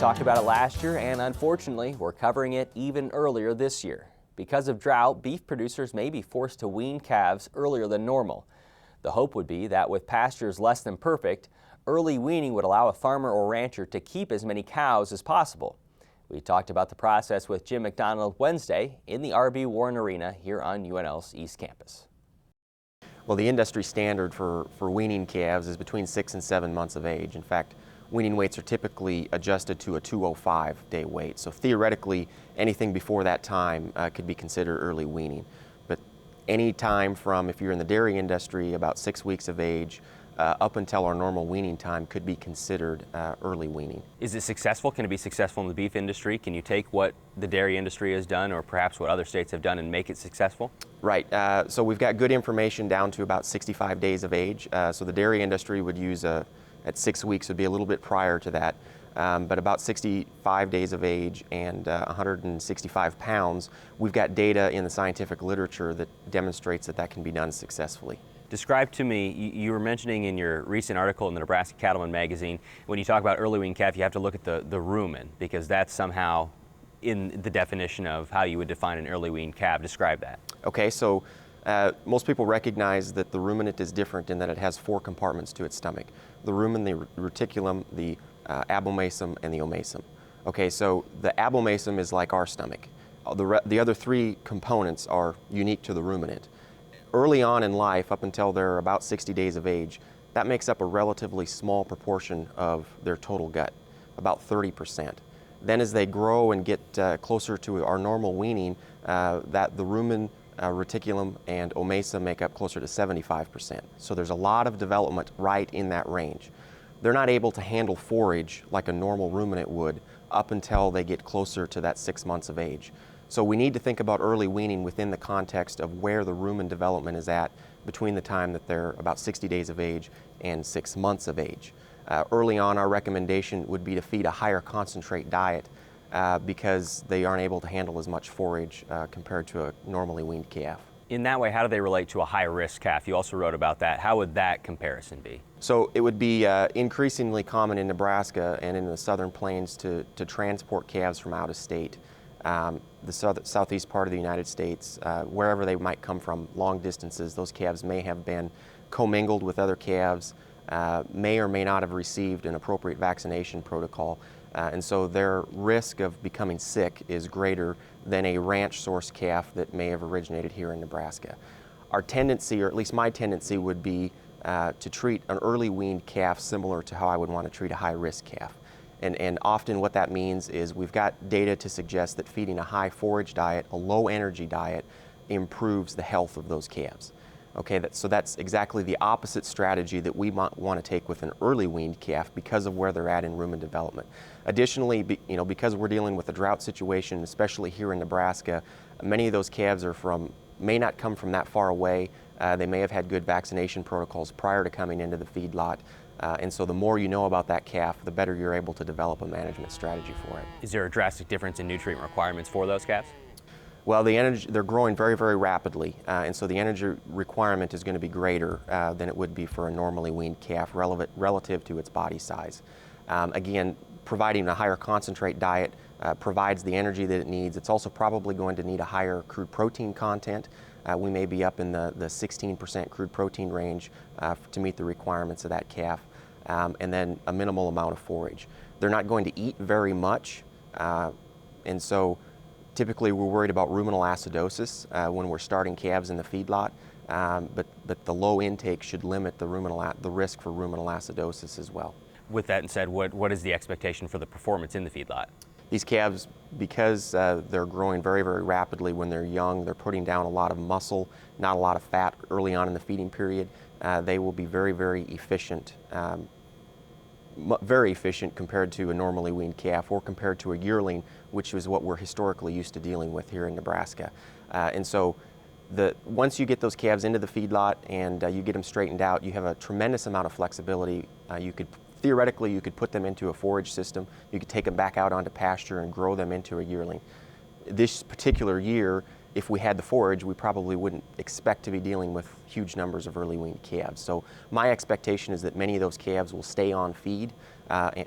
talked about it last year, and unfortunately, we're covering it even earlier this year. Because of drought, beef producers may be forced to wean calves earlier than normal. The hope would be that with pastures less than perfect, early weaning would allow a farmer or rancher to keep as many cows as possible. We talked about the process with Jim MacDonald Wednesday in the RB Warren Arena here on UNL's East Campus. Well, the industry standard for weaning calves is between 6 and 7 months of age. In fact, weaning weights are typically adjusted to a 205-day weight. So theoretically, anything before that time could be considered early weaning. But any time from, if you're in the dairy industry, about 6 weeks of age, up until our normal weaning time could be considered early weaning. Is it successful? Can it be successful in the beef industry? Can you take what the dairy industry has done or perhaps what other states have done and make it successful? Right. So we've got good information down to about 65 days of age. So the dairy industry would use at 6 weeks would be a little bit prior to that. But about 65 days of age and 165 pounds, we've got data in the scientific literature that demonstrates that that can be done successfully. Describe to me, you were mentioning in your recent article in the Nebraska Cattleman magazine, when you talk about early weaned calf, you have to look at the rumen, because that's somehow in the definition of how you would define an early weaned calf. Describe that. Okay, so most people recognize that the ruminant is different in that it has 4 compartments to its stomach: the rumen, the reticulum, the abomasum, and the omasum. Okay, so the abomasum is like our stomach. The other 3 components are unique to the ruminant. Early on in life, up until they're about 60 days of age, that makes up a relatively small proportion of their total gut, about 30%. Then as they grow and get closer to our normal weaning, that the rumen, reticulum, and omasum make up closer to 75%. So there's a lot of development right in that range. They're not able to handle forage like a normal ruminant would up until they get closer to that 6 months of age. So we need to think about early weaning within the context of where the rumen development is at between the time that they're about 60 days of age and 6 months of age. Early on, our recommendation would be to feed a higher concentrate diet because they aren't able to handle as much forage compared to a normally weaned calf. In that way, how do they relate to a high-risk calf? You also wrote about that. How would that comparison be? So it would be increasingly common in Nebraska and in the southern plains to transport calves from out of state. The southeast part of the United States, wherever they might come from, long distances, those calves may have been commingled with other calves, may or may not have received an appropriate vaccination protocol, and so their risk of becoming sick is greater than a ranch-sourced calf that may have originated here in Nebraska. Our tendency, or at least my tendency, would be to treat an early weaned calf similar to how I would want to treat a high-risk calf. And often what that means is we've got data to suggest that feeding a high forage diet, a low energy diet, improves the health of those calves. Okay, so that's exactly the opposite strategy that we might want to take with an early weaned calf because of where they're at in rumen development. Additionally, because we're dealing with a drought situation, especially here in Nebraska, many of those calves may not come from that far away. They may have had good vaccination protocols prior to coming into the feedlot. And so the more you know about that calf, the better you're able to develop a management strategy for it. Is there a drastic difference in nutrient requirements for those calves? Well, they're growing very, very rapidly, and so the energy requirement is going to be greater than it would be for a normally weaned calf relative to its body size. Again, providing a higher concentrate diet provides the energy that it needs. It's also probably going to need a higher crude protein content. We may be up in the 16% crude protein range to meet the requirements of that calf, and then a minimal amount of forage. They're not going to eat very much, and so typically we're worried about ruminal acidosis when we're starting calves in the feedlot, but the low intake should limit the risk for ruminal acidosis as well. With that said, what is the expectation for the performance in the feedlot? These calves, because they're growing very, very rapidly when they're young, they're putting down a lot of muscle, not a lot of fat early on in the feeding period. They will be very, very efficient compared to a normally weaned calf or compared to a yearling, which is what we're historically used to dealing with here in Nebraska. And so once you get those calves into the feedlot and you get them straightened out, you have a tremendous amount of flexibility. Theoretically, you could put them into a forage system. You could take them back out onto pasture and grow them into a yearling. This particular year, if we had the forage, we probably wouldn't expect to be dealing with huge numbers of early weaned calves. So my expectation is that many of those calves will stay on feed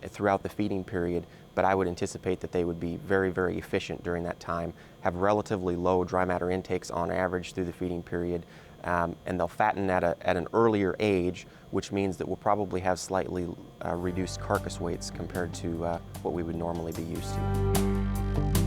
throughout the feeding period, but I would anticipate that they would be very, very efficient during that time, have relatively low dry matter intakes on average through the feeding period, and they'll fatten at an earlier age, which means that we'll probably have slightly reduced carcass weights compared to what we would normally be used to.